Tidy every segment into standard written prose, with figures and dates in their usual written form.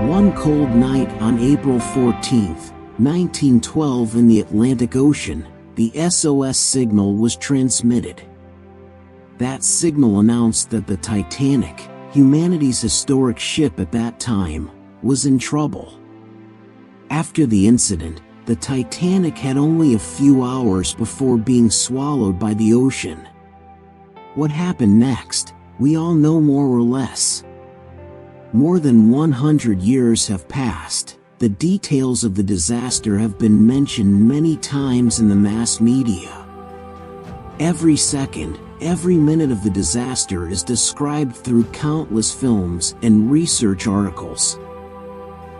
One cold night on April 14, 1912 in the Atlantic Ocean, the SOS signal was transmitted. That signal announced that the Titanic, humanity's historic ship at that time, was in trouble. After the incident, the Titanic had only a few hours before being swallowed by the ocean. What happened next, we all know more or less. More than 100 years have passed. The details of the disaster have been mentioned many times in the mass media. Every second, every minute of the disaster is described through countless films and research articles.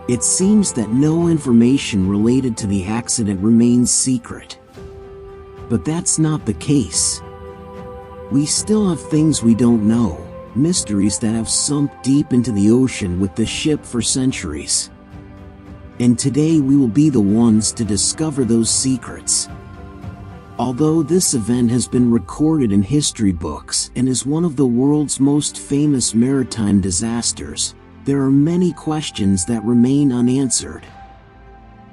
It seems that no information related to the accident remains secret. But that's not the case. We still have things we don't know, mysteries that have sunk deep into the ocean with the ship for centuries. And today we will be the ones to discover those secrets. Although this event has been recorded in history books and is one of the world's most famous maritime disasters, there are many questions that remain unanswered.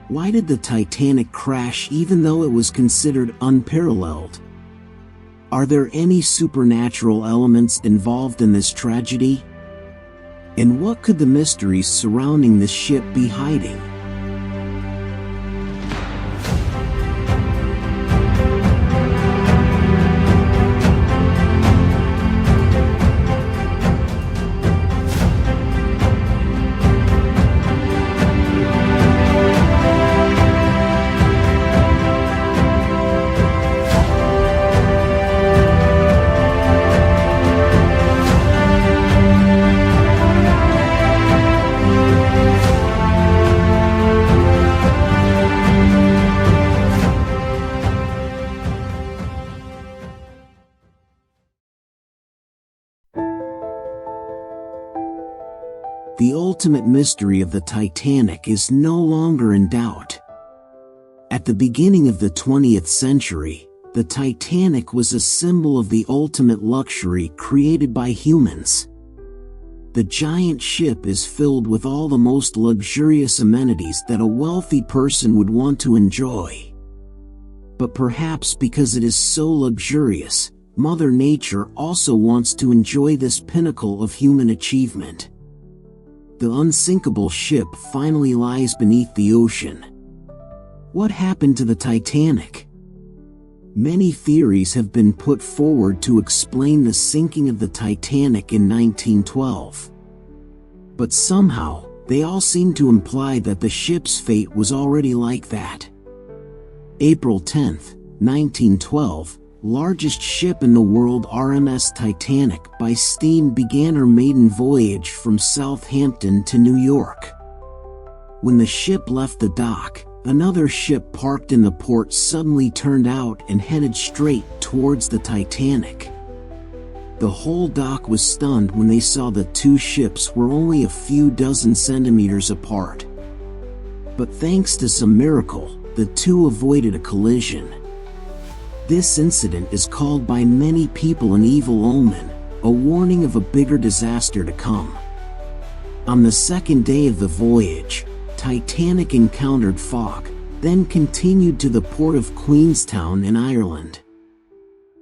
Why did the Titanic crash even though it was considered unparalleled? Are there any supernatural elements involved in this tragedy? And what could the mysteries surrounding this ship be hiding? The ultimate mystery of the Titanic is no longer in doubt. At the beginning of the 20th century, the Titanic was a symbol of the ultimate luxury created by humans. The giant ship is filled with all the most luxurious amenities that a wealthy person would want to enjoy. But perhaps because it is so luxurious, Mother Nature also wants to enjoy this pinnacle of human achievement. The unsinkable ship finally lies beneath the ocean. What happened to the Titanic? Many theories have been put forward to explain the sinking of the Titanic in 1912. But somehow, they all seem to imply that the ship's fate was already like that. April 10, 1912, largest ship in the world RMS Titanic by steam began her maiden voyage from Southampton to New York. When the ship left the dock, another ship parked in the port suddenly turned out and headed straight towards the Titanic. The whole dock was stunned when they saw the two ships were only a few dozen centimeters apart. But thanks to some miracle, the two avoided a collision. This incident is called by many people an evil omen, a warning of a bigger disaster to come. On the second day of the voyage, Titanic encountered fog, then continued to the port of Queenstown in Ireland.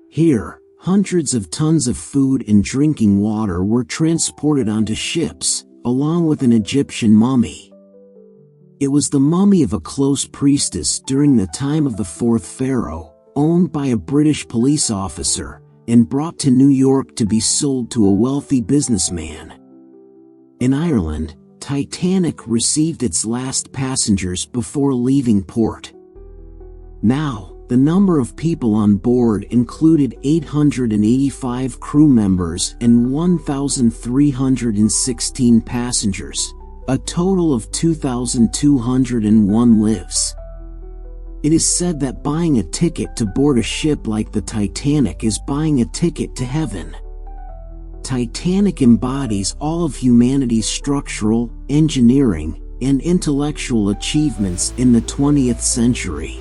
Here, hundreds of tons of food and drinking water were transported onto ships, along with an Egyptian mummy. It was the mummy of a close priestess during the time of the fourth pharaoh, owned by a British police officer, and brought to New York to be sold to a wealthy businessman. In Ireland, Titanic received its last passengers before leaving port. Now, the number of people on board included 885 crew members and 1,316 passengers, a total of 2,201 lives. It is said that buying a ticket to board a ship like the Titanic is buying a ticket to heaven. Titanic embodies all of humanity's structural, engineering, and intellectual achievements in the 20th century.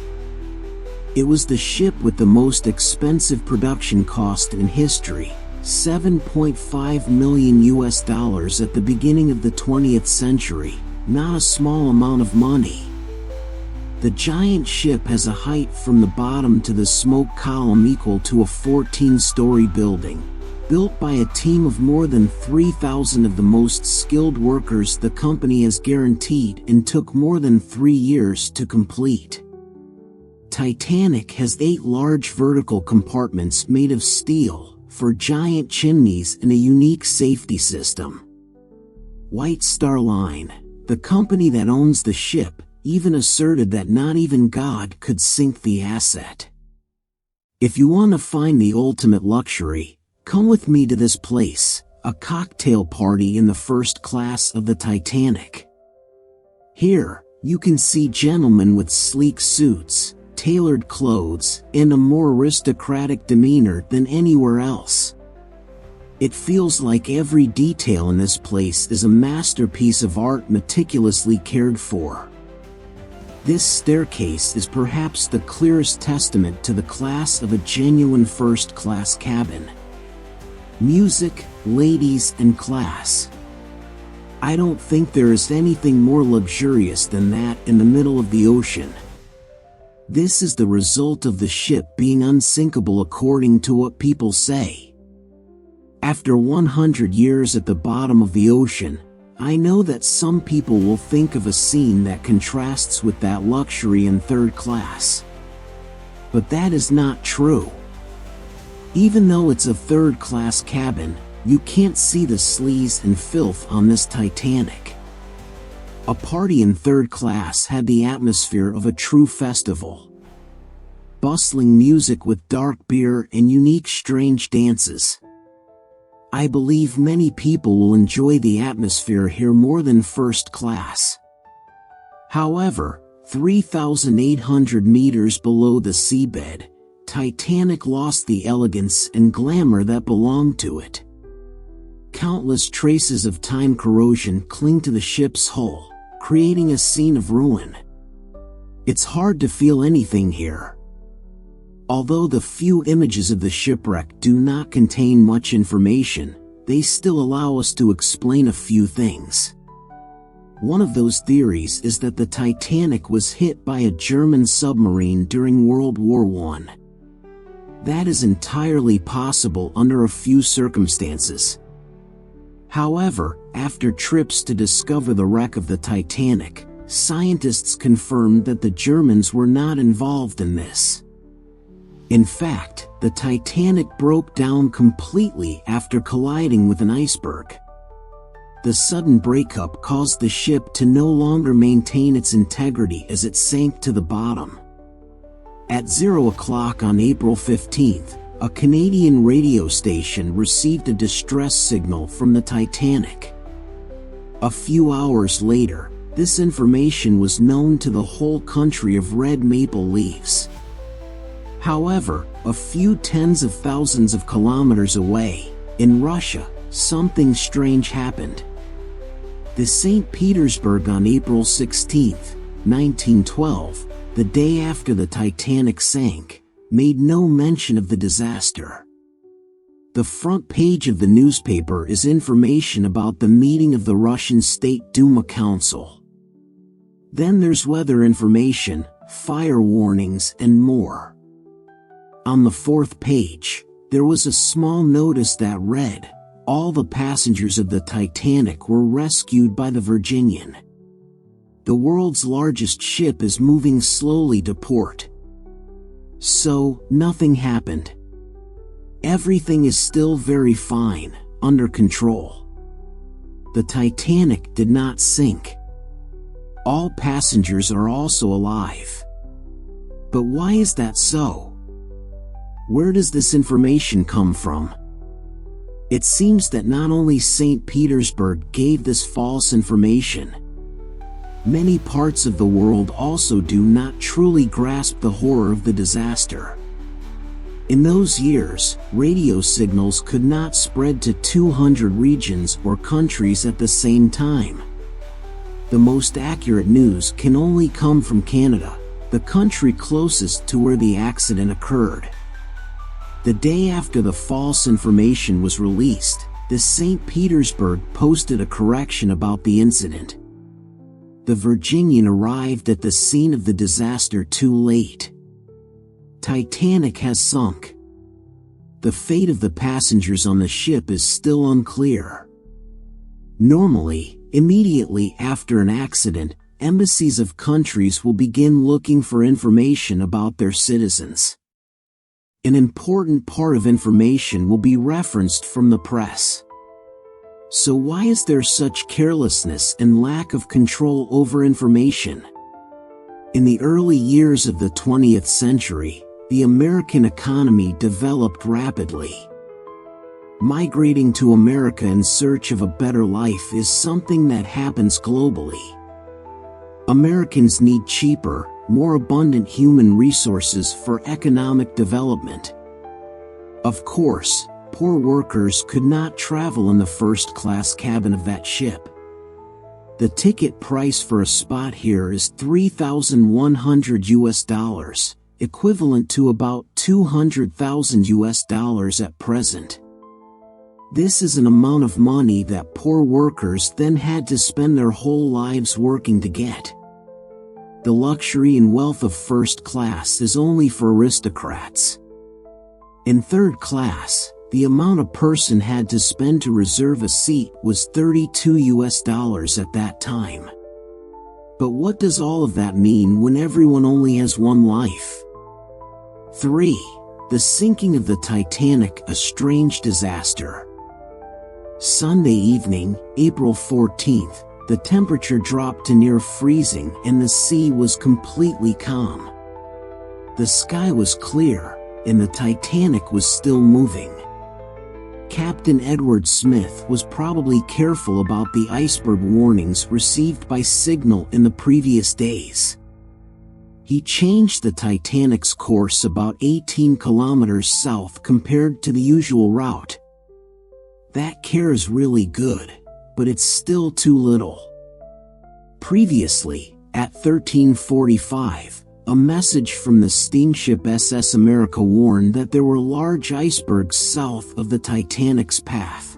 It was the ship with the most expensive production cost in history, $7.5 million at the beginning of the 20th century, not a small amount of money. The giant ship has a height from the bottom to the smoke column equal to a 14-story building, built by a team of more than 3,000 of the most skilled workers the company has guaranteed and took more than 3 years to complete. Titanic has 8 large vertical compartments made of steel for giant chimneys and a unique safety system. White Star Line, the company that owns the ship, even asserted that not even God could sink the asset. If you want to find the ultimate luxury, come with me to this place, a cocktail party in the first class of the Titanic. Here, you can see gentlemen with sleek suits, tailored clothes, and a more aristocratic demeanor than anywhere else. It feels like every detail in this place is a masterpiece of art meticulously cared for. This staircase is perhaps the clearest testament to the class of a genuine first-class cabin. Music, ladies, and class. I don't think there is anything more luxurious than that in the middle of the ocean. This is the result of the ship being unsinkable according to what people say. After 100 years at the bottom of the ocean, I know that some people will think of a scene that contrasts with that luxury in third class. But that is not true. Even though it's a third-class cabin, you can't see the sleaze and filth on this Titanic. A party in third class had the atmosphere of a true festival. Bustling music with dark beer and unique strange dances. I believe many people will enjoy the atmosphere here more than first class. However, 3,800 meters below the seabed, Titanic lost the elegance and glamour that belonged to it. Countless traces of time corrosion cling to the ship's hull, creating a scene of ruin. It's hard to feel anything here. Although the few images of the shipwreck do not contain much information, they still allow us to explain a few things. One of those theories is that the Titanic was hit by a German submarine during World War I. That is entirely possible under a few circumstances. However, after trips to discover the wreck of the Titanic, scientists confirmed that the Germans were not involved in this. In fact, the Titanic broke down completely after colliding with an iceberg. The sudden breakup caused the ship to no longer maintain its integrity as it sank to the bottom. At 0 o'clock on April 15th, a Canadian radio station received a distress signal from the Titanic. A few hours later, this information was known to the whole country of red maple leaves. However, a few tens of thousands of kilometers away, in Russia, something strange happened. The St. Petersburg on April 16, 1912, the day after the Titanic sank, made no mention of the disaster. The front page of the newspaper is information about the meeting of the Russian State Duma Council. Then there's weather information, fire warnings, and more. On the fourth page, there was a small notice that read, "All the passengers of the Titanic were rescued by the Virginian. The world's largest ship is moving slowly to port." So, nothing happened. Everything is still very fine, under control. The Titanic did not sink. All passengers are also alive. But why is that so? Where does this information come from? It seems that not only St. Petersburg gave this false information. Many parts of the world also do not truly grasp the horror of the disaster. In those years, radio signals could not spread to 200 regions or countries at the same time. The most accurate news can only come from Canada, the country closest to where the accident occurred. The day after the false information was released, the St. Petersburg posted a correction about the incident. the Virginian arrived at the scene of the disaster too late. Titanic has sunk. The fate of the passengers on the ship is still unclear. Normally, immediately after an accident, embassies of countries will begin looking for information about their citizens. An important part of information will be referenced from the press. So why is there such carelessness and lack of control over information? In the early years of the 20th century, the American economy developed rapidly. Migrating to America in search of a better life is something that happens globally. Americans need cheaper, more abundant human resources for economic development. Of course, poor workers could not travel in the first-class cabin of that ship. The ticket price for a spot here is $3,100, equivalent to about $200,000 at present. This is an amount of money that poor workers then had to spend their whole lives working to get. The luxury and wealth of first class is only for aristocrats. In third class, the amount a person had to spend to reserve a seat was $32 at that time. But what does all of that mean when everyone only has one life? 3. The sinking of the Titanic, a strange disaster. Sunday evening, April 14th, the temperature dropped to near freezing and the sea was completely calm. The sky was clear, and the Titanic was still moving. Captain Edward Smith was probably careful about the iceberg warnings received by signal in the previous days. He changed the Titanic's course about 18 kilometers south compared to the usual route. That care is really good, but it's still too little. Previously, at 13:45, a message from the steamship SS America warned that there were large icebergs south of the Titanic's path.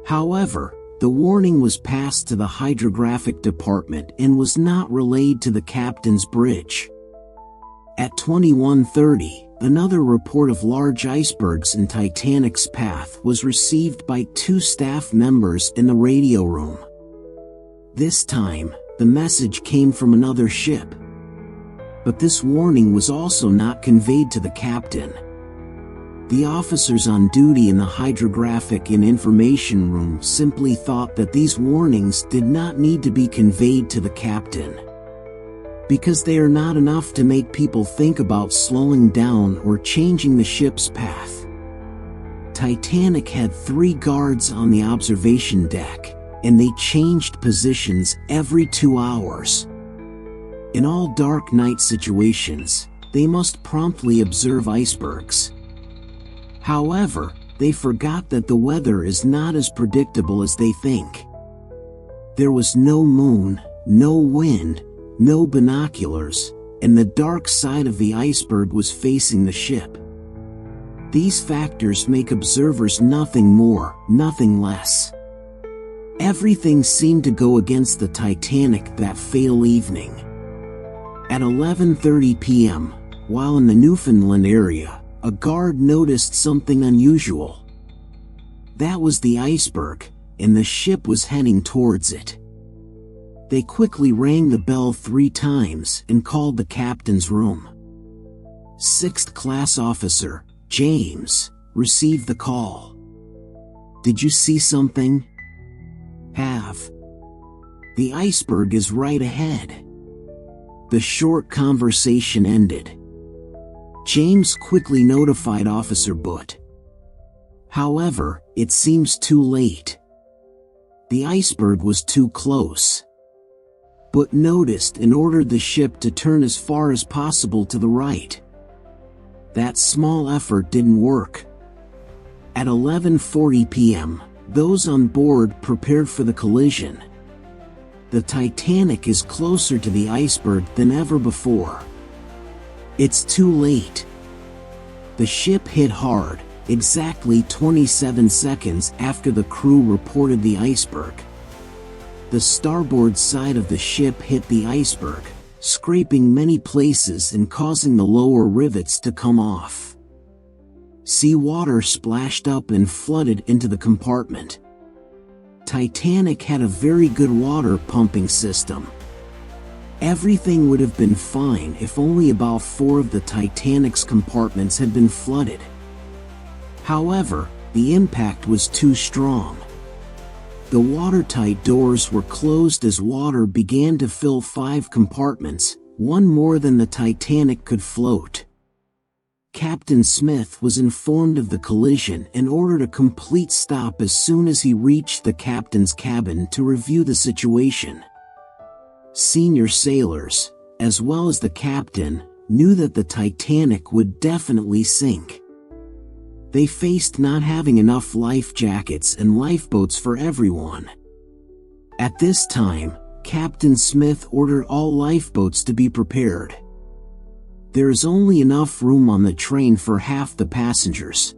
However, the warning was passed to the hydrographic department and was not relayed to the captain's bridge. At 21:30, another report of large icebergs in Titanic's path was received by 2 staff members in the radio room. This time, the message came from another ship. But this warning was also not conveyed to the captain. The officers on duty in the hydrographic and information room simply thought that these warnings did not need to be conveyed to the captain, because they are not enough to make people think about slowing down or changing the ship's path. Titanic had 3 guards on the observation deck, and they changed positions every 2 hours. In all dark night situations, they must promptly observe icebergs. However, they forgot that the weather is not as predictable as they think. There was no moon, no wind, no binoculars, and the dark side of the iceberg was facing the ship. These factors make observers nothing more, nothing less. Everything seemed to go against the Titanic that fatal evening. At 11:30 p.m., while in the Newfoundland area, a guard noticed something unusual. That was the iceberg, and the ship was heading towards it. They quickly rang the bell 3 times and called the captain's room. 6th class officer, James, received the call. "Did you see something?" "Have." "The iceberg is right ahead." The short conversation ended. James quickly notified Officer Butt. However, it seems too late. The iceberg was too close. Butt noticed and ordered the ship to turn as far as possible to the right. That small effort didn't work. At 11:40 p.m., those on board prepared for the collision. The Titanic is closer to the iceberg than ever before. It's too late. The ship hit hard, exactly 27 seconds after the crew reported the iceberg. The starboard side of the ship hit the iceberg, scraping many places and causing the lower rivets to come off. Seawater splashed up and flooded into the compartment. Titanic had a very good water pumping system. Everything would have been fine if only about 4 of the Titanic's compartments had been flooded. However, the impact was too strong. The watertight doors were closed as water began to fill 5 compartments, one more than the Titanic could float. Captain Smith was informed of the collision and ordered a complete stop as soon as he reached the captain's cabin to review the situation. Senior sailors, as well as the captain, knew that the Titanic would definitely sink. They faced not having enough life jackets and lifeboats for everyone. At this time, Captain Smith ordered all lifeboats to be prepared. There is only enough room on the train for half the passengers.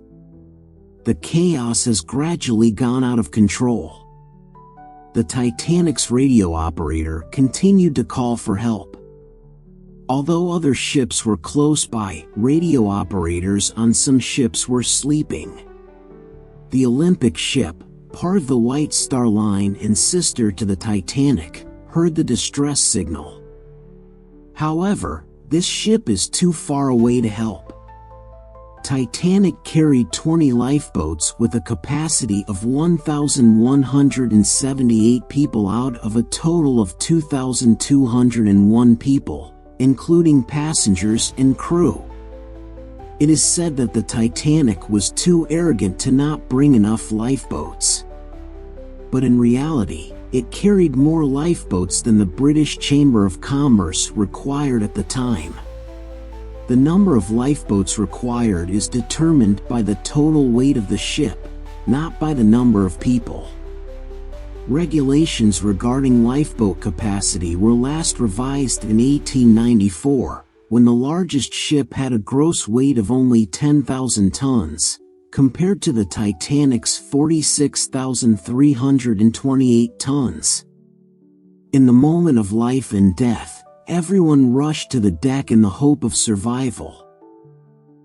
The chaos has gradually gone out of control. The Titanic's radio operator continued to call for help. Although other ships were close by, radio operators on some ships were sleeping. The Olympic ship, part of the White Star Line and sister to the Titanic, heard the distress signal. However, this ship is too far away to help. Titanic carried 20 lifeboats with a capacity of 1,178 people out of a total of 2,201 people, including passengers and crew. It is said that the Titanic was too arrogant to not bring enough lifeboats. But in reality, it carried more lifeboats than the British Chamber of Commerce required at the time. The number of lifeboats required is determined by the total weight of the ship, not by the number of people. Regulations regarding lifeboat capacity were last revised in 1894, when the largest ship had a gross weight of only 10,000 tons, compared to the Titanic's 46,328 tons. In the moment of life and death, everyone rushed to the deck in the hope of survival.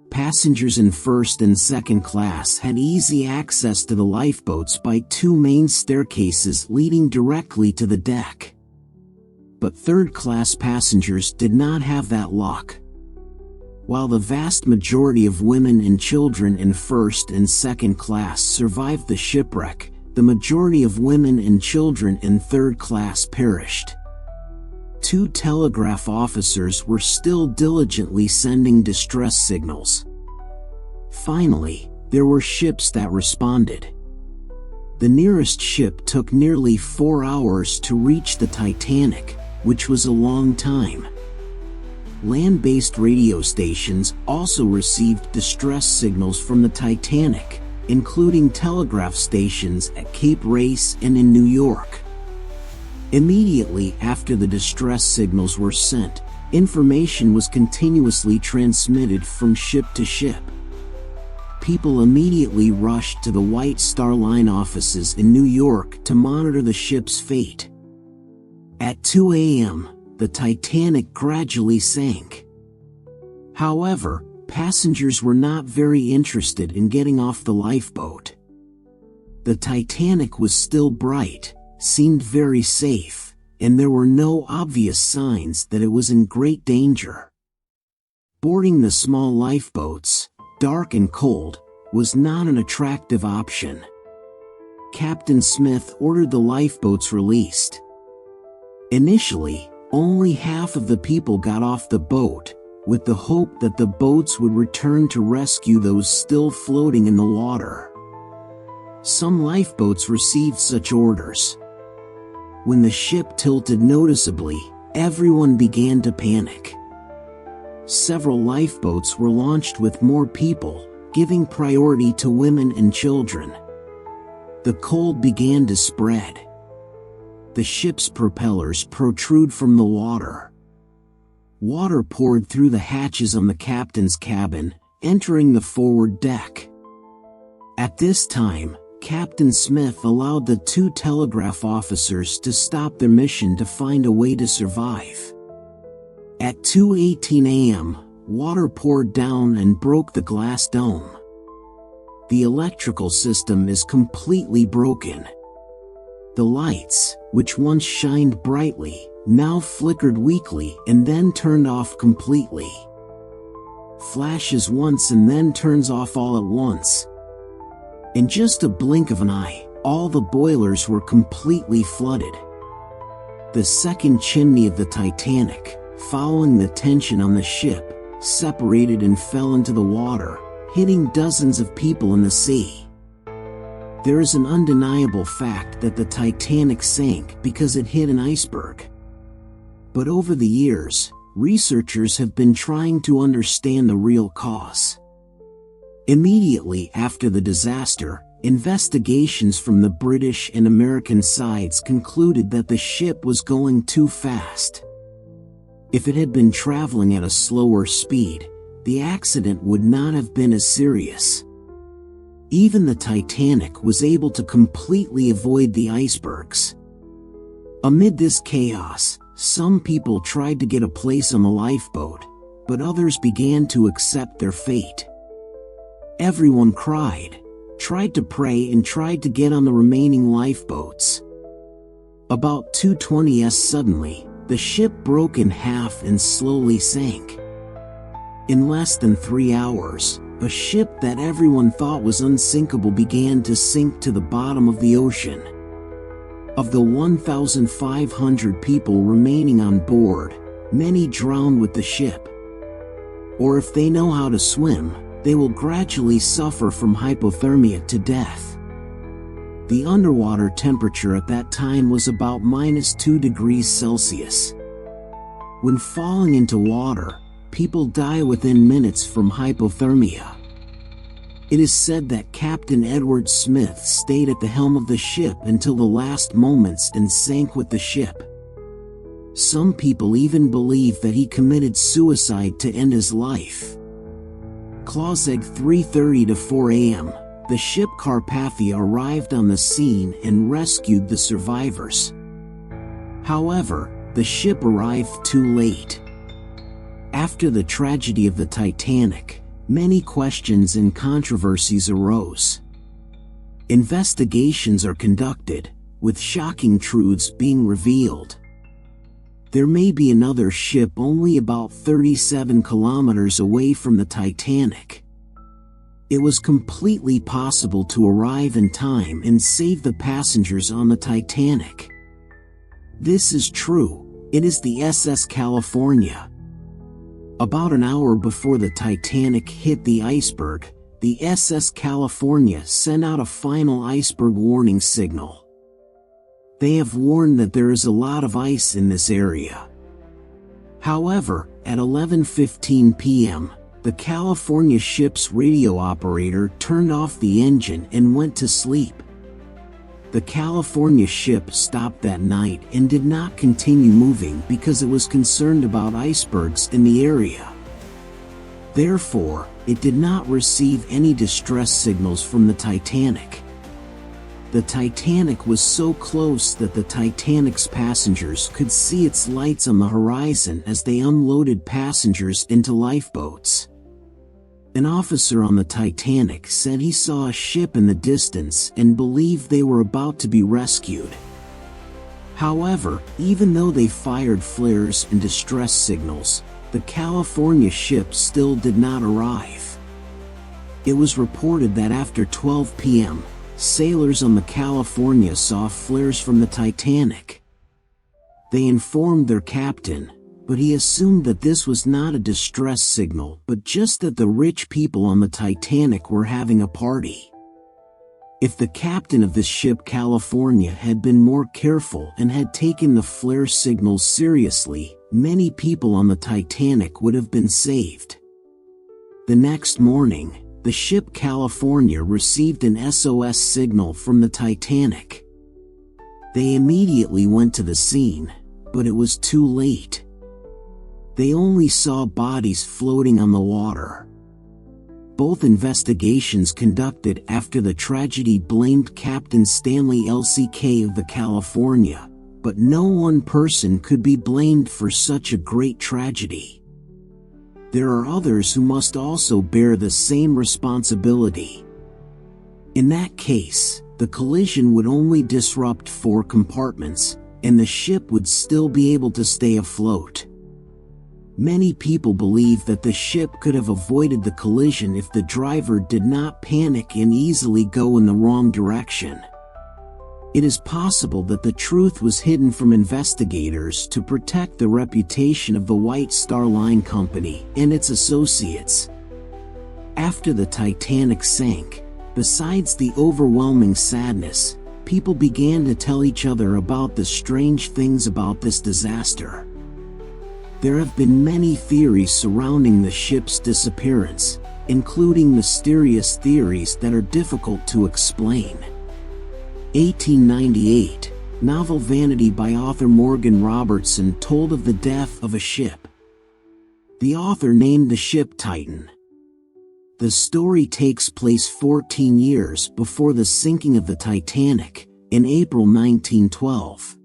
Passengers in first and second class had easy access to the lifeboats by 2 main staircases leading directly to the deck. But third-class passengers did not have that luck. While the vast majority of women and children in first and second class survived the shipwreck, the majority of women and children in third class perished. 2 telegraph officers were still diligently sending distress signals. Finally, there were ships that responded. The nearest ship took nearly 4 hours to reach the Titanic, which was a long time. Land-based radio stations also received distress signals from the Titanic, including telegraph stations at Cape Race and in New York. Immediately after the distress signals were sent, information was continuously transmitted from ship to ship. People immediately rushed to the White Star Line offices in New York to monitor the ship's fate. At 2 a.m., the Titanic gradually sank. However, passengers were not very interested in getting off the lifeboat. The Titanic was still bright, seemed very safe, and there were no obvious signs that it was in great danger. Boarding the small lifeboats, dark and cold, was not an attractive option. Captain Smith ordered the lifeboats released. Initially, only half of the people got off the boat, with the hope that the boats would return to rescue those still floating in the water. Some lifeboats received such orders. When the ship tilted noticeably, everyone began to panic. Several lifeboats were launched with more people, giving priority to women and children. The cold began to spread. The ship's propellers protrude from the water. Water poured through the hatches on the captain's cabin, entering the forward deck. At this time, Captain Smith allowed the two telegraph officers to stop their mission to find a way to survive. At 2:18 a.m., water poured down and broke the glass dome. The electrical system is completely broken. The lights, which once shined brightly, now flickered weakly and then turned off completely. Flashes once and then turns off all at once. In just a blink of an eye, all the boilers were completely flooded. The second chimney of the Titanic, following the tension on the ship, separated and fell into the water, hitting dozens of people in the sea. There is an undeniable fact that the Titanic sank because it hit an iceberg. But over the years, researchers have been trying to understand the real cause. Immediately after the disaster, investigations from the British and American sides concluded that the ship was going too fast. If it had been traveling at a slower speed, the accident would not have been as serious. Even the Titanic was able to completely avoid the icebergs. Amid this chaos, some people tried to get a place on the lifeboat, but others began to accept their fate. Everyone cried, tried to pray and tried to get on the remaining lifeboats. About 2:20 suddenly, the ship broke in half and slowly sank. In less than 3 hours, a ship that everyone thought was unsinkable began to sink to the bottom of the ocean. Of the 1,500 people remaining on board, many drowned with the ship. Or if they know how to swim, they will gradually suffer from hypothermia to death. The underwater temperature at that time was about -2 degrees Celsius. When falling into water, people die within minutes from hypothermia. It is said that Captain Edward Smith stayed at the helm of the ship until the last moments and sank with the ship. Some people even believe that he committed suicide to end his life. Clauseg 3:30 to 4 a.m., the ship Carpathia arrived on the scene and rescued the survivors. However, the ship arrived too late. After the tragedy of the Titanic, many questions and controversies arose. Investigations are conducted, with shocking truths being revealed. There may be another ship only about 37 kilometers away from the Titanic. It was completely possible to arrive in time and save the passengers on the Titanic. This is true. It is the SS California. About an hour before the Titanic hit the iceberg, the SS California sent out a final iceberg warning signal. They have warned that there is a lot of ice in this area. However, at 11:15 p.m., the California ship's radio operator turned off the engine and went to sleep. The California ship stopped that night and did not continue moving because it was concerned about icebergs in the area. Therefore, it did not receive any distress signals from the Titanic. The Titanic was so close that the Titanic's passengers could see its lights on the horizon as they unloaded passengers into lifeboats. An officer on the Titanic said he saw a ship in the distance and believed they were about to be rescued. However, even though they fired flares and distress signals, the California ship still did not arrive. It was reported that after 12 p.m., sailors on the California saw flares from the Titanic. They informed their captain, but he assumed that this was not a distress signal but just that the rich people on the Titanic were having a party. If the captain of this ship California had been more careful and had taken the flare signals seriously, many people on the Titanic would have been saved. The next morning, the ship California received an SOS signal from the Titanic. They immediately went to the scene, but it was too late. They only saw bodies floating on the water. Both investigations conducted after the tragedy blamed Captain Stanley LCK of the California, but no one person could be blamed for such a great tragedy. There are others who must also bear the same responsibility. In that case, the collision would only disrupt 4 compartments, and the ship would still be able to stay afloat. Many people believe that the ship could have avoided the collision if the driver did not panic and easily go in the wrong direction. It is possible that the truth was hidden from investigators to protect the reputation of the White Star Line Company and its associates. After the Titanic sank, besides the overwhelming sadness, people began to tell each other about the strange things about this disaster. There have been many theories surrounding the ship's disappearance, including mysterious theories that are difficult to explain. 1898, novel Vanity by author Morgan Robertson told of the death of a ship. The author named the ship Titan. The story takes place 14 years before the sinking of the Titanic, in April 1912.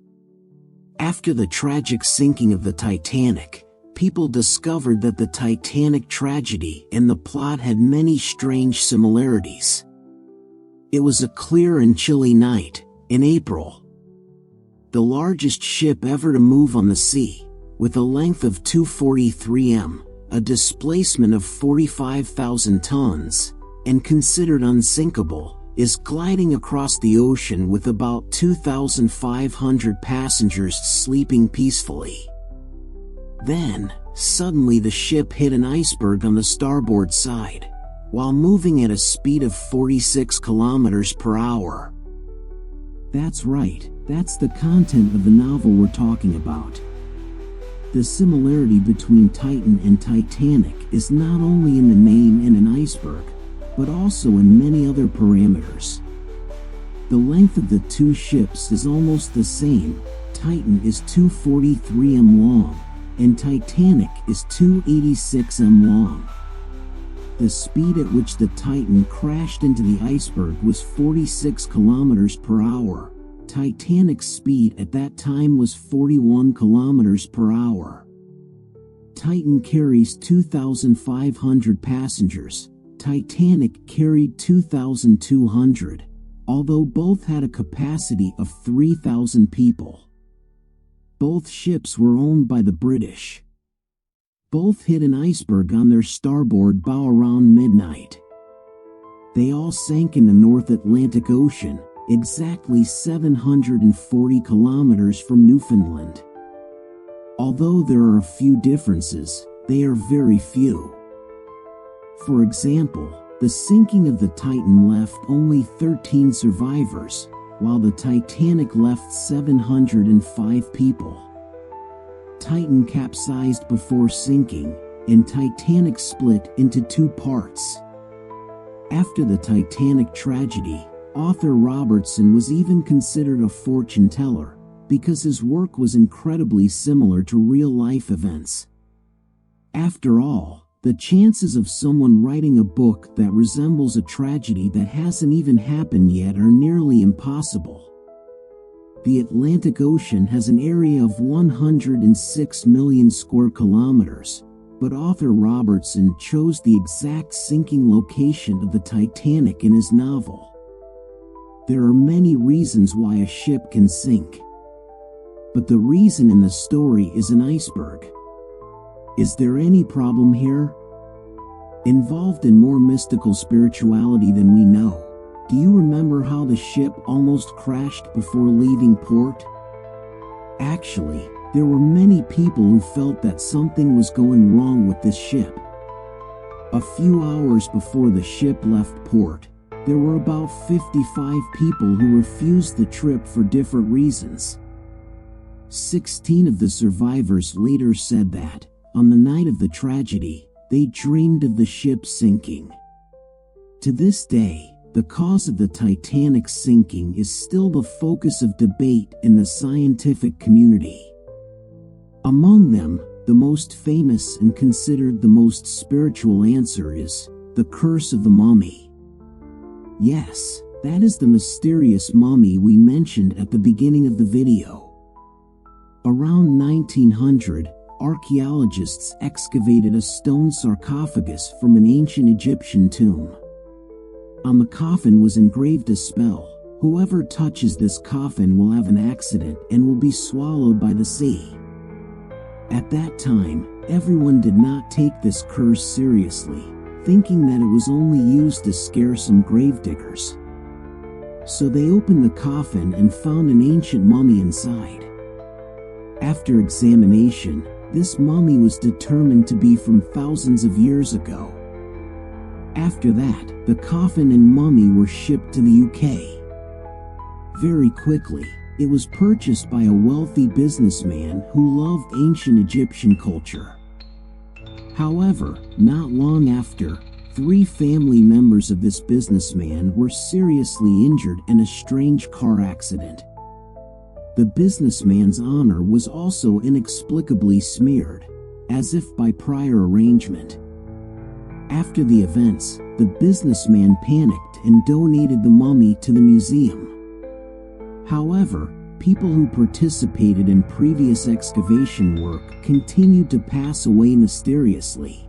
After the tragic sinking of the Titanic, people discovered that the Titanic tragedy and the plot had many strange similarities. It was a clear and chilly night, in April. The largest ship ever to move on the sea, with a length of 243 m, a displacement of 45,000 tons, and considered unsinkable, is gliding across the ocean with about 2,500 passengers sleeping peacefully. Then, suddenly the ship hit an iceberg on the starboard side, while moving at a speed of 46 kilometers per hour. That's right, that's the content of the novel we're talking about. The similarity between Titan and Titanic is not only in the name and an iceberg, but also in many other parameters. The length of the two ships is almost the same. Titan is 243 m long, and Titanic is 286 m long. The speed at which the Titan crashed into the iceberg was 46 kilometers per hour. Titanic's speed at that time was 41 kilometers per hour. Titan carries 2,500 passengers. Titanic carried 2,200, although both had a capacity of 3,000 people. Both ships were owned by the British. Both hit an iceberg on their starboard bow around midnight. They all sank in the North Atlantic Ocean, exactly 740 kilometers from Newfoundland. Although there are a few differences, they are very few. For example, the sinking of the Titan left only 13 survivors, while the Titanic left 705 people. Titan capsized before sinking, and Titanic split into 2 parts. After the Titanic tragedy, author Robertson was even considered a fortune teller, because his work was incredibly similar to real-life events. After all, the chances of someone writing a book that resembles a tragedy that hasn't even happened yet are nearly impossible. The Atlantic Ocean has an area of 106 million square kilometers, but author Robertson chose the exact sinking location of the Titanic in his novel. There are many reasons why a ship can sink, but the reason in the story is an iceberg. Is there any problem here? Involved in more mystical spirituality than we know, do you remember how the ship almost crashed before leaving port? Actually, there were many people who felt that something was going wrong with this ship. A few hours before the ship left port, there were about 55 people who refused the trip for different reasons. 16 of the survivors later said that, on the night of the tragedy, they dreamed of the ship sinking. To this day, the cause of the Titanic sinking is still the focus of debate in the scientific community. Among them, the most famous and considered the most spiritual answer is, The Curse of the Mummy. Yes, that is the mysterious mummy we mentioned at the beginning of the video. Around 1900, archaeologists excavated a stone sarcophagus from an ancient Egyptian tomb. On the coffin was engraved a spell: whoever touches this coffin will have an accident and will be swallowed by the sea. At that time, everyone did not take this curse seriously, thinking that it was only used to scare some gravediggers. So they opened the coffin and found an ancient mummy inside. After examination, this mummy was determined to be from thousands of years ago. After that, the coffin and mummy were shipped to the UK. Very quickly, it was purchased by a wealthy businessman who loved ancient Egyptian culture. However, not long after, 3 family members of this businessman were seriously injured in a strange car accident. The businessman's honor was also inexplicably smeared, as if by prior arrangement. After the events, the businessman panicked and donated the mummy to the museum. However, people who participated in previous excavation work continued to pass away mysteriously.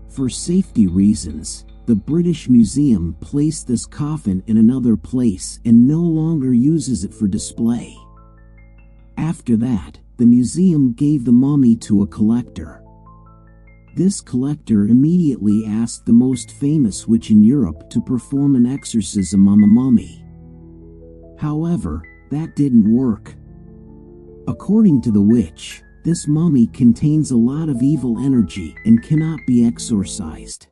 For safety reasons, the British Museum placed this coffin in another place and no longer uses it for display. After that, the museum gave the mummy to a collector. This collector immediately asked the most famous witch in Europe to perform an exorcism on the mummy. However, that didn't work. According to the witch, this mummy contains a lot of evil energy and cannot be exorcised.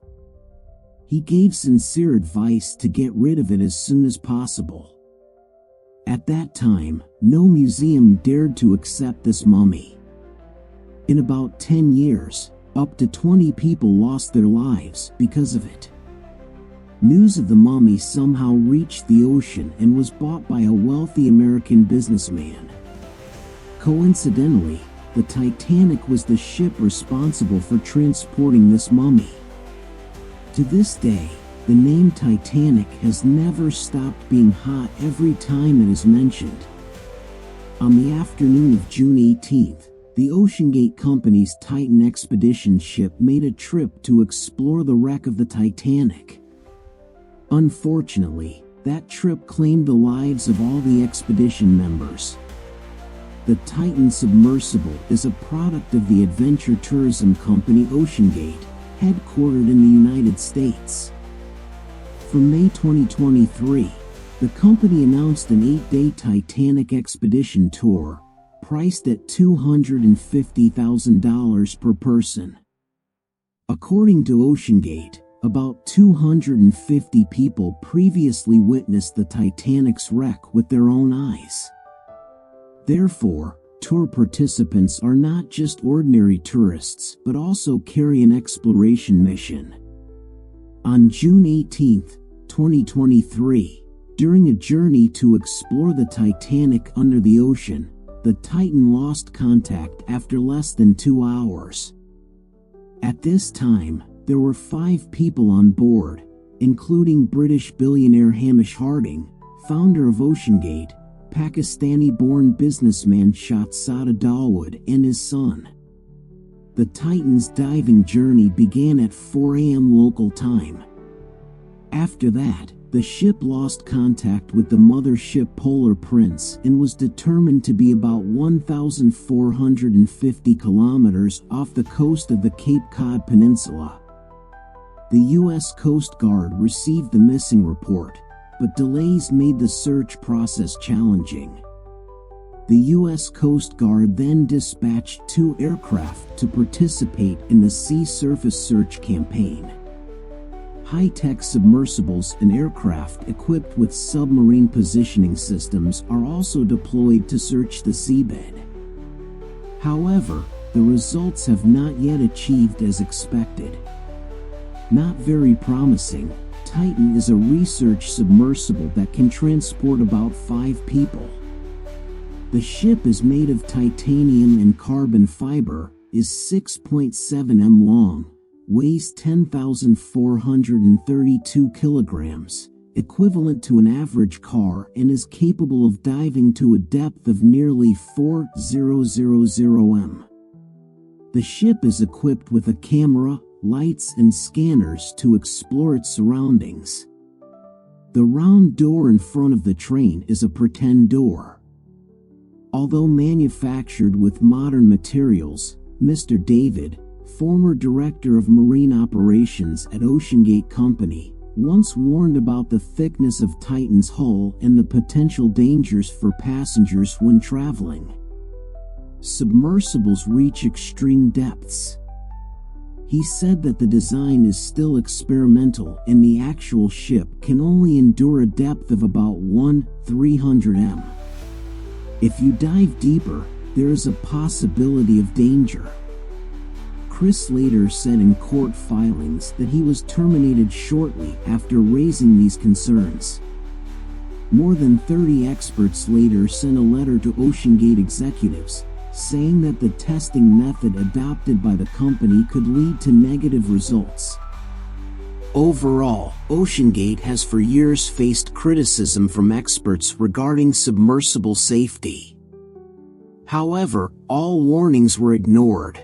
He gave sincere advice to get rid of it as soon as possible. At that time, no museum dared to accept this mummy. In about 10 years, up to 20 people lost their lives because of it. News of the mummy somehow reached the ocean and was bought by a wealthy American businessman. Coincidentally, the Titanic was the ship responsible for transporting this mummy. To this day, the name Titanic has never stopped being hot every time it is mentioned. On the afternoon of June 18th, the OceanGate Company's Titan expedition ship made a trip to explore the wreck of the Titanic. Unfortunately, that trip claimed the lives of all the expedition members. The Titan submersible is a product of the adventure tourism company OceanGate, headquartered in the United States. For May 2023, the company announced an 8-day Titanic expedition tour, priced at $250,000 per person. According to OceanGate, about 250 people previously witnessed the Titanic's wreck with their own eyes. Therefore, tour participants are not just ordinary tourists but also carry an exploration mission. On June 18, 2023, during a journey to explore the Titanic under the ocean, the Titan lost contact after less than 2 hours. At this time, there were 5 people on board, including British billionaire Hamish Harding, founder of OceanGate, Pakistani-born businessman Shahzada Dawood, and his son. The Titan's diving journey began at 4 a.m. local time. After that, the ship lost contact with the mothership Polar Prince and was determined to be about 1,450 kilometers off the coast of the Cape Cod Peninsula. The U.S. Coast Guard received the missing report, but delays made the search process challenging. The U.S. Coast Guard then dispatched 2 aircraft to participate in the sea surface search campaign. High-tech submersibles and aircraft equipped with submarine positioning systems are also deployed to search the seabed. However, the results have not yet achieved as expected. Not very promising. Titan is a research submersible that can transport about 5 people. The ship is made of titanium and carbon fiber, is 6.7 m long, weighs 10,432 kilograms, equivalent to an average car, and is capable of diving to a depth of nearly 4,000 m. The ship is equipped with a camera, lights, and scanners to explore its surroundings. The round door in front of the train is a pretend door. Although manufactured with modern materials, Mr. David, former director of marine operations at OceanGate Company, once warned about the thickness of Titan's hull and the potential dangers for passengers when traveling. Submersibles reach extreme depths. He said that the design is still experimental and the actual ship can only endure a depth of about 1/300 m. If you dive deeper, there is a possibility of danger. Chris later said in court filings that he was terminated shortly after raising these concerns. More than 30 experts later sent a letter to OceanGate executives, saying that the testing method adopted by the company could lead to negative results. Overall, OceanGate has for years faced criticism from experts regarding submersible safety. However, all warnings were ignored.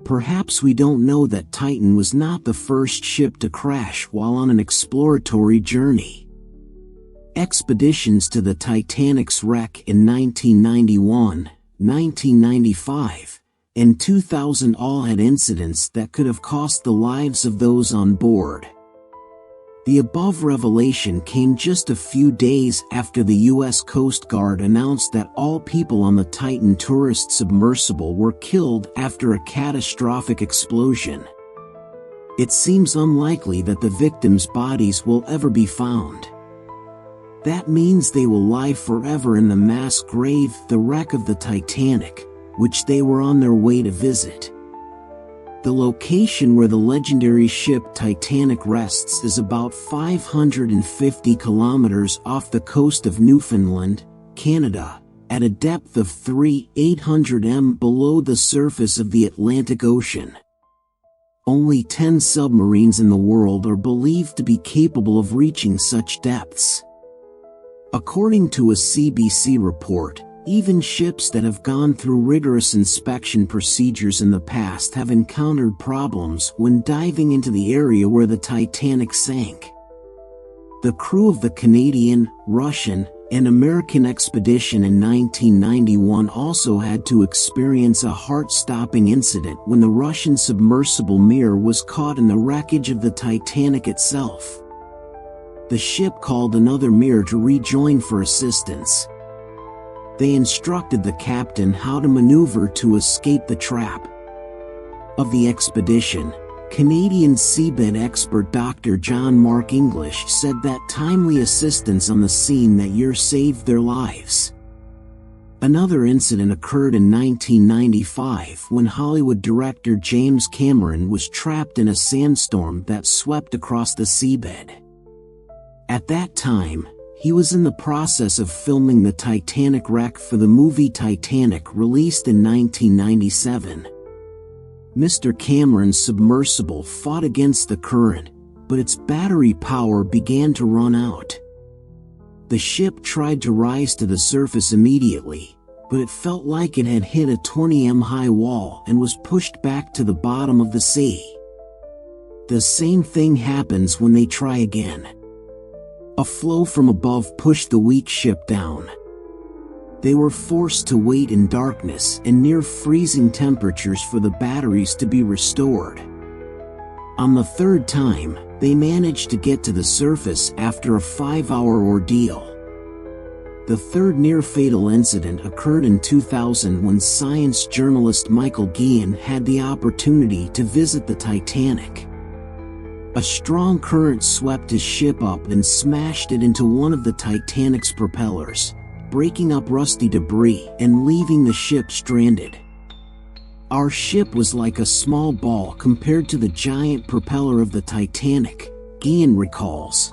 Perhaps we don't know that Titan was not the first ship to crash while on an exploratory journey. Expeditions to the Titanic's wreck in 1991, 1995, and 2000 all had incidents that could have cost the lives of those on board. The above revelation came just a few days after the U.S. Coast Guard announced that all people on the Titan tourist submersible were killed after a catastrophic explosion. It seems unlikely that the victims' bodies will ever be found. That means they will lie forever in the mass grave, the wreck of the Titanic, which they were on their way to visit. The location where the legendary ship Titanic rests is about 550 kilometers off the coast of Newfoundland, Canada, at a depth of 3,800 m below the surface of the Atlantic Ocean. Only 10 submarines in the world are believed to be capable of reaching such depths. According to a CBC report, even ships that have gone through rigorous inspection procedures in the past have encountered problems when diving into the area where the Titanic sank. The crew of the Canadian, Russian, and American expedition in 1991 also had to experience a heart-stopping incident when the Russian submersible Mir was caught in the wreckage of the Titanic itself. The ship called another Mir to rejoin for assistance. They instructed the captain how to maneuver to escape the trap. Of the expedition, Canadian seabed expert Dr. John Mark English said that timely assistance on the scene that year saved their lives. Another incident occurred in 1995 when Hollywood director James Cameron was trapped in a sandstorm that swept across the seabed. At that time, he was in the process of filming the Titanic wreck for the movie Titanic, released in 1997. Mr. Cameron's submersible fought against the current, but its battery power began to run out. The ship tried to rise to the surface immediately, but it felt like it had hit a 20 m high wall and was pushed back to the bottom of the sea. The same thing happens when they try again. A flow from above pushed the weak ship down. They were forced to wait in darkness and near freezing temperatures for the batteries to be restored. On the third time, they managed to get to the surface after a 5-hour ordeal. The third near-fatal incident occurred in 2000 when science journalist Michael Guillen had the opportunity to visit the Titanic. A strong current swept his ship up and smashed it into one of the Titanic's propellers, breaking up rusty debris and leaving the ship stranded. "Our ship was like a small ball compared to the giant propeller of the Titanic," Guillen recalls.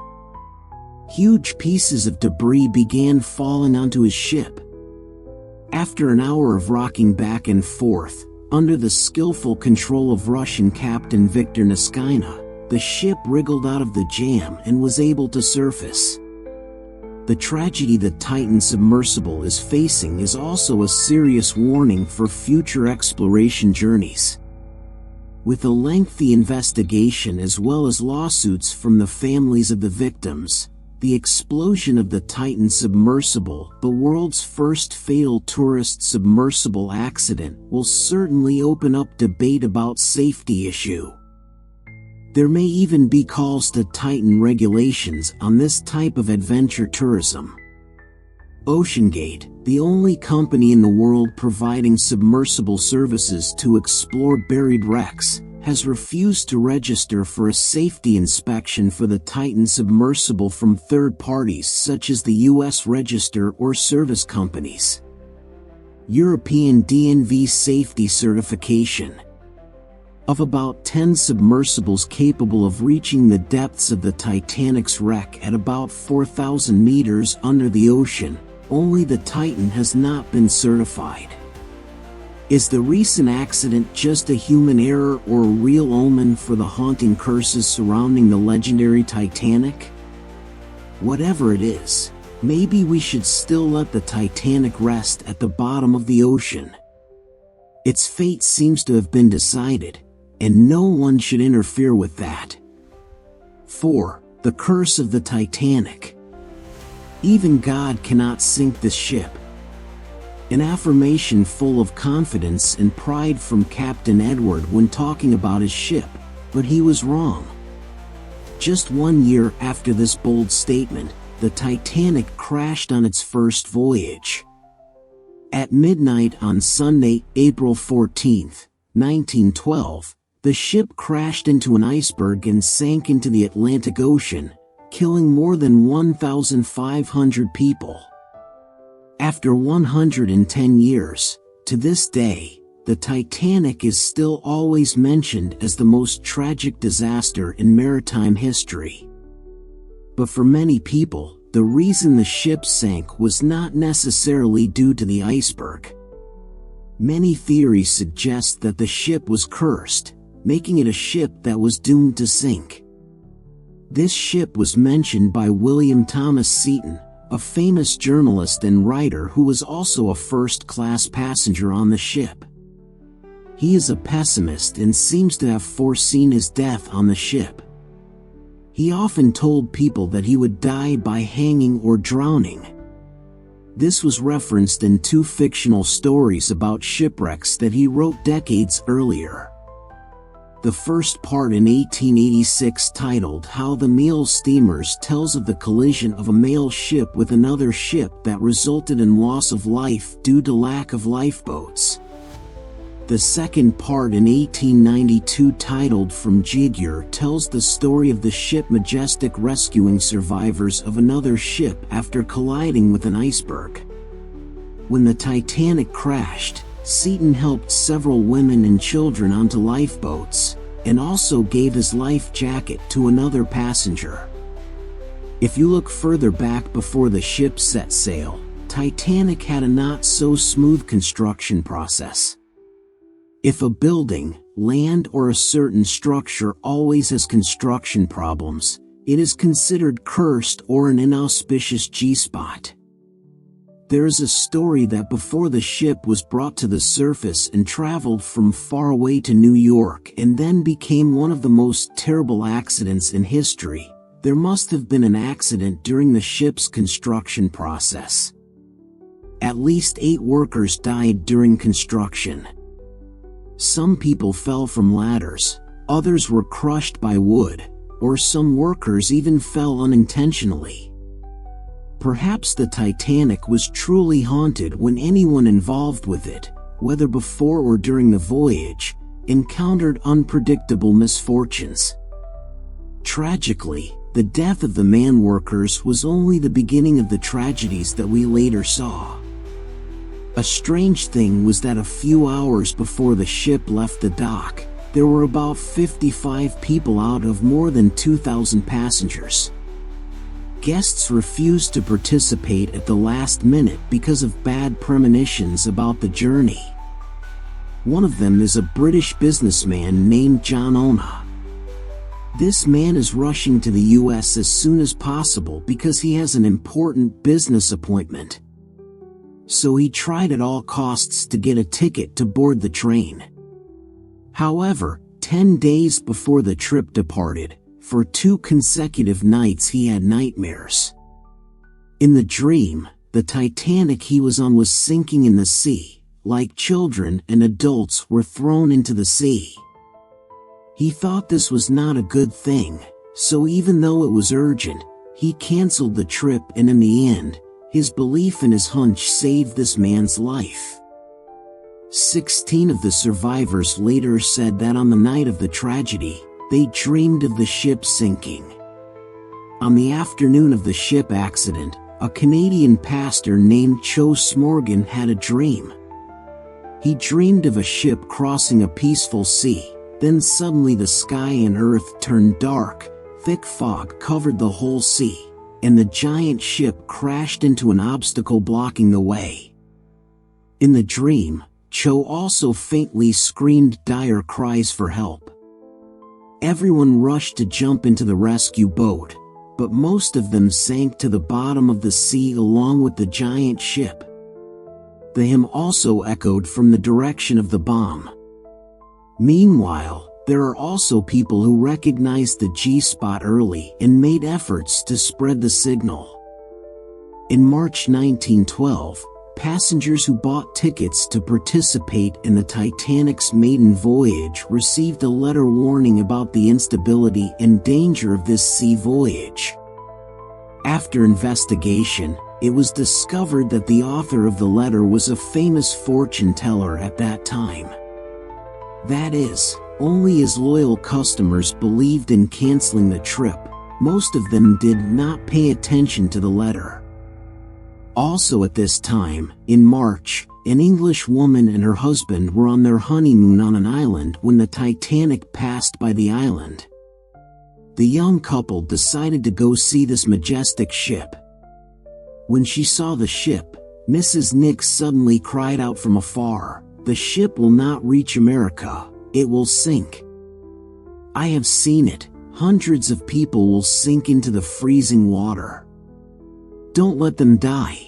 Huge pieces of debris began falling onto his ship. After an hour of rocking back and forth, Under the skillful control of Russian Captain Viktor Niskina, the ship wriggled out of the jam and was able to surface. The tragedy the Titan submersible is facing is also a serious warning for future exploration journeys. With a lengthy investigation as well as lawsuits from the families of the victims, the explosion of the Titan submersible, the world's first fatal tourist submersible accident, will certainly open up debate about safety issue. There may even be calls to tighten regulations on this type of adventure tourism. OceanGate, the only company in the world providing submersible services to explore buried wrecks, has refused to register for a safety inspection for the Titan submersible from third parties such as the US Register or service companies. European DNV safety certification. Of about 10 submersibles capable of reaching the depths of the Titanic's wreck at about 4,000 meters under the ocean, only the Titan has not been certified. Is the recent accident just a human error or a real omen for the haunting curses surrounding the legendary Titanic? Whatever it is, maybe we should still let the Titanic rest at the bottom of the ocean. Its fate seems to have been decided, and no one should interfere with that. 4. The curse of the Titanic. Even God cannot sink this ship. An affirmation full of confidence and pride from Captain Edward when talking about his ship, but he was wrong. Just 1 year after this bold statement, the Titanic crashed on its first voyage. At midnight on Sunday, April 14, 1912, the ship crashed into an iceberg and sank into the Atlantic Ocean, killing more than 1,500 people. After 110 years, to this day, the Titanic is still always mentioned as the most tragic disaster in maritime history. But for many people, the reason the ship sank was not necessarily due to the iceberg. Many theories suggest that the ship was cursed, making it a ship that was doomed to sink. This ship was mentioned by William Thomas Seton, a famous journalist and writer who was also a first-class passenger on the ship. He is a pessimist and seems to have foreseen his death on the ship. He often told people that he would die by hanging or drowning. This was referenced in 2 fictional stories about shipwrecks that he wrote decades earlier. The first part in 1886, titled How the Mail Steamers, tells of the collision of a mail ship with another ship that resulted in loss of life due to lack of lifeboats. The second part in 1892, titled From Jigure, tells the story of the ship Majestic rescuing survivors of another ship after colliding with an iceberg. When the Titanic crashed, Seton helped several women and children onto lifeboats, and also gave his life jacket to another passenger. If you look further back before the ship set sail, Titanic had a not-so-smooth construction process. If a building, land, or a certain structure always has construction problems, it is considered cursed or an inauspicious G-spot. There is a story that before the ship was brought to the surface and traveled from far away to New York and then became one of the most terrible accidents in history, there must have been an accident during the ship's construction process. At least 8 workers died during construction. Some people fell from ladders, others were crushed by wood, or some workers even fell unintentionally. Perhaps the Titanic was truly haunted when anyone involved with it, whether before or during the voyage, encountered unpredictable misfortunes. Tragically, the death of the man workers was only the beginning of the tragedies that we later saw. A strange thing was that a few hours before the ship left the dock, there were about 55 people out of more than 2,000 passengers. Guests refused to participate at the last minute because of bad premonitions about the journey. One of them is a British businessman named John Ona. This man is rushing to the US as soon as possible because he has an important business appointment. So he tried at all costs to get a ticket to board the train. However, 10 days before the trip departed, for 2 consecutive nights he had nightmares. In the dream, the Titanic he was on was sinking in the sea, like children and adults were thrown into the sea. He thought this was not a good thing, so even though it was urgent, he canceled the trip, and in the end, his belief in his hunch saved this man's life. 16 of the survivors later said that on the night of the tragedy, they dreamed of the ship sinking. On the afternoon of the ship accident, a Canadian pastor named Cho Smorgan had a dream. He dreamed of a ship crossing a peaceful sea, then suddenly the sky and earth turned dark, thick fog covered the whole sea, and the giant ship crashed into an obstacle blocking the way. In the dream, Cho also faintly screamed dire cries for help. Everyone rushed to jump into the rescue boat, but most of them sank to the bottom of the sea along with the giant ship. The hymn also echoed from the direction of the bomb. Meanwhile, there are also people who recognized the G-spot early and made efforts to spread the signal. In March 1912, passengers who bought tickets to participate in the Titanic's maiden voyage received a letter warning about the instability and danger of this sea voyage. After investigation, it was discovered that the author of the letter was a famous fortune teller at that time. That is, only his loyal customers believed in canceling the trip. Most of them did not pay attention to the letter. Also at this time, in March, an English woman and her husband were on their honeymoon on an island when the Titanic passed by the island. The young couple decided to go see this majestic ship. When she saw the ship, Mrs. Nix suddenly cried out from afar, "The ship will not reach America, it will sink. I have seen it, hundreds of people will sink into the freezing water. Don't let them die."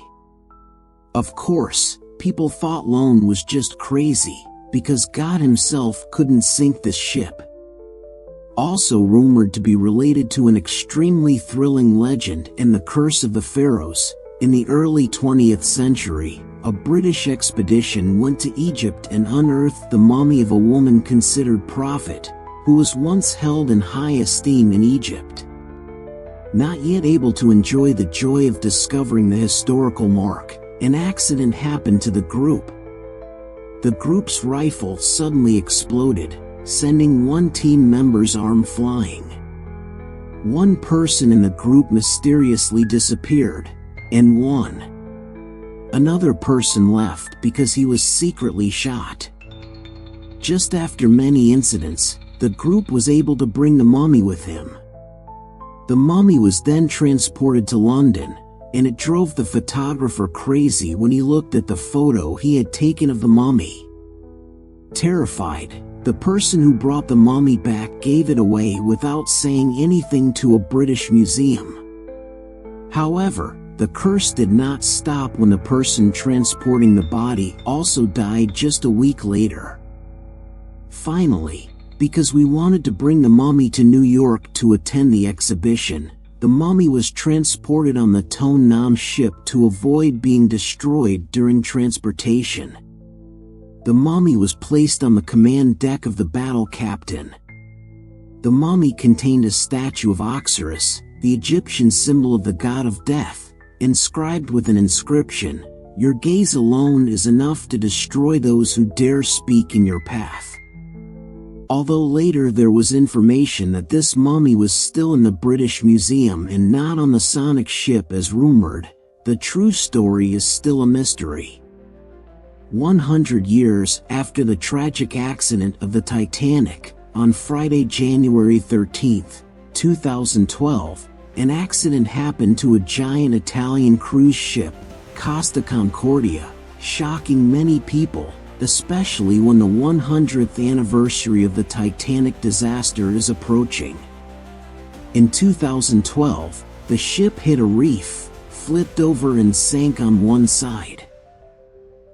Of course, people thought Lone was just crazy, because God himself couldn't sink this ship. Also rumored to be related to an extremely thrilling legend and the Curse of the Pharaohs, in the early 20th century, a British expedition went to Egypt and unearthed the mummy of a woman considered prophet, who was once held in high esteem in Egypt. Not yet able to enjoy the joy of discovering the historical mark, an accident happened to the group. The group's rifle suddenly exploded, sending one team member's arm flying. One person in the group mysteriously disappeared, and another person left because he was secretly shot. Just after many incidents, the group was able to bring the mummy with him. The mummy was then transported to London, and it drove the photographer crazy when he looked at the photo he had taken of the mummy. Terrified, the person who brought the mummy back gave it away without saying anything to a British museum. However, the curse did not stop when the person transporting the body also died just a week later. Finally, because we wanted to bring the mummy to New York to attend the exhibition, the mummy was transported on the Tonne Nam ship to avoid being destroyed during transportation. The mummy was placed on the command deck of the battle captain. The mummy contained a statue of Oxyrus, the Egyptian symbol of the god of death, inscribed with an inscription, "Your gaze alone is enough to destroy those who dare speak in your path." Although later there was information that this mummy was still in the British Museum and not on the Sonic ship as rumored, the true story is still a mystery. 100 years after the tragic accident of the Titanic, on Friday, January 13, 2012, an accident happened to a giant Italian cruise ship, Costa Concordia, shocking many people, especially when the 100th anniversary of the Titanic disaster is approaching. In 2012, the ship hit a reef, flipped over and sank on one side.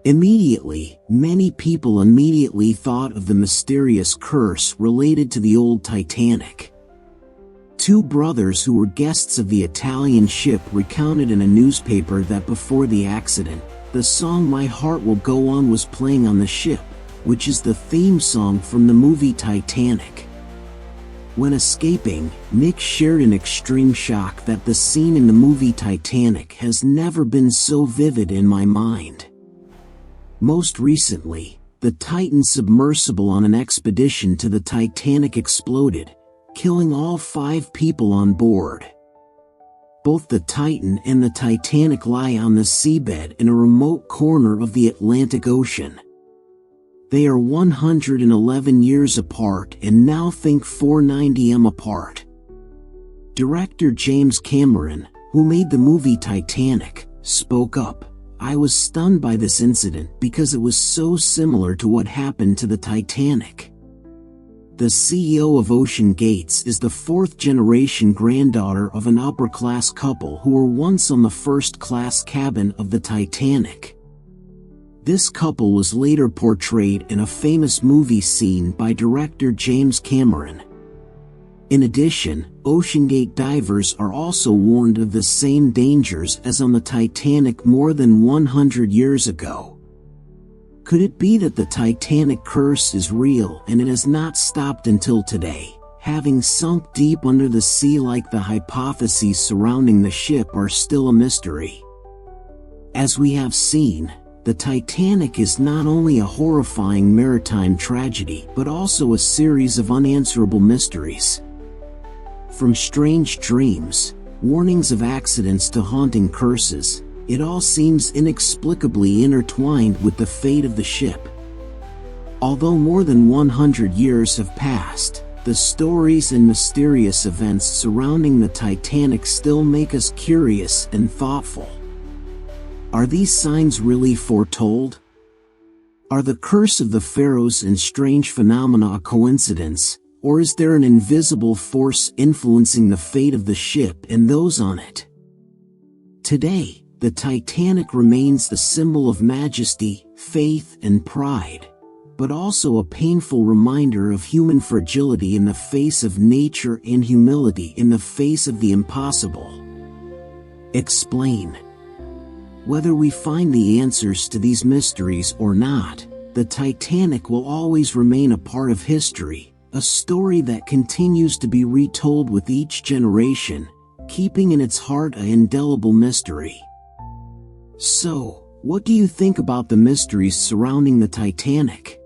Immediately, many people immediately thought of the mysterious curse related to the old Titanic. Two brothers who were guests of the Italian ship recounted in a newspaper that before the accident, the song "My Heart Will Go On" was playing on the ship, which is the theme song from the movie Titanic. When escaping, Nick shared in extreme shock that the scene in the movie Titanic has never been so vivid in my mind. Most recently, the Titan submersible on an expedition to the Titanic exploded, killing all 5 people on board. Both the Titan and the Titanic lie on the seabed in a remote corner of the Atlantic Ocean. They are 111 years apart and now think 490 m apart. Director James Cameron, who made the movie Titanic, spoke up. "I was stunned by this incident because it was so similar to what happened to the Titanic." The CEO of Ocean Gates is the 4th-generation granddaughter of an upper-class couple who were once on the first-class cabin of the Titanic. This couple was later portrayed in a famous movie scene by director James Cameron. In addition, OceanGate divers are also warned of the same dangers as on the Titanic more than 100 years ago. Could it be that the Titanic curse is real and it has not stopped until today, having sunk deep under the sea like the hypotheses surrounding the ship are still a mystery? As we have seen, the Titanic is not only a horrifying maritime tragedy but also a series of unanswerable mysteries. From strange dreams, warnings of accidents to haunting curses, it all seems inexplicably intertwined with the fate of the ship. Although more than 100 years have passed, the stories and mysterious events surrounding the Titanic still make us curious and thoughtful. Are these signs really foretold? Are the curse of the pharaohs and strange phenomena a coincidence, or is there an invisible force influencing the fate of the ship and those on it? Today, the Titanic remains the symbol of majesty, faith, and pride, but also a painful reminder of human fragility in the face of nature and humility in the face of the impossible. Explain. Whether we find the answers to these mysteries or not, the Titanic will always remain a part of history, a story that continues to be retold with each generation, keeping in its heart an indelible mystery. So, what do you think about the mysteries surrounding the Titanic?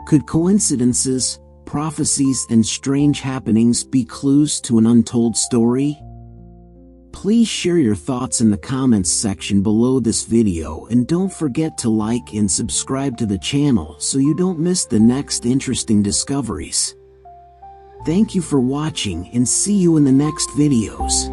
Could coincidences, prophecies, and strange happenings be clues to an untold story? Please share your thoughts in the comments section below this video and don't forget to like and subscribe to the channel so you don't miss the next interesting discoveries. Thank you for watching and see you in the next videos.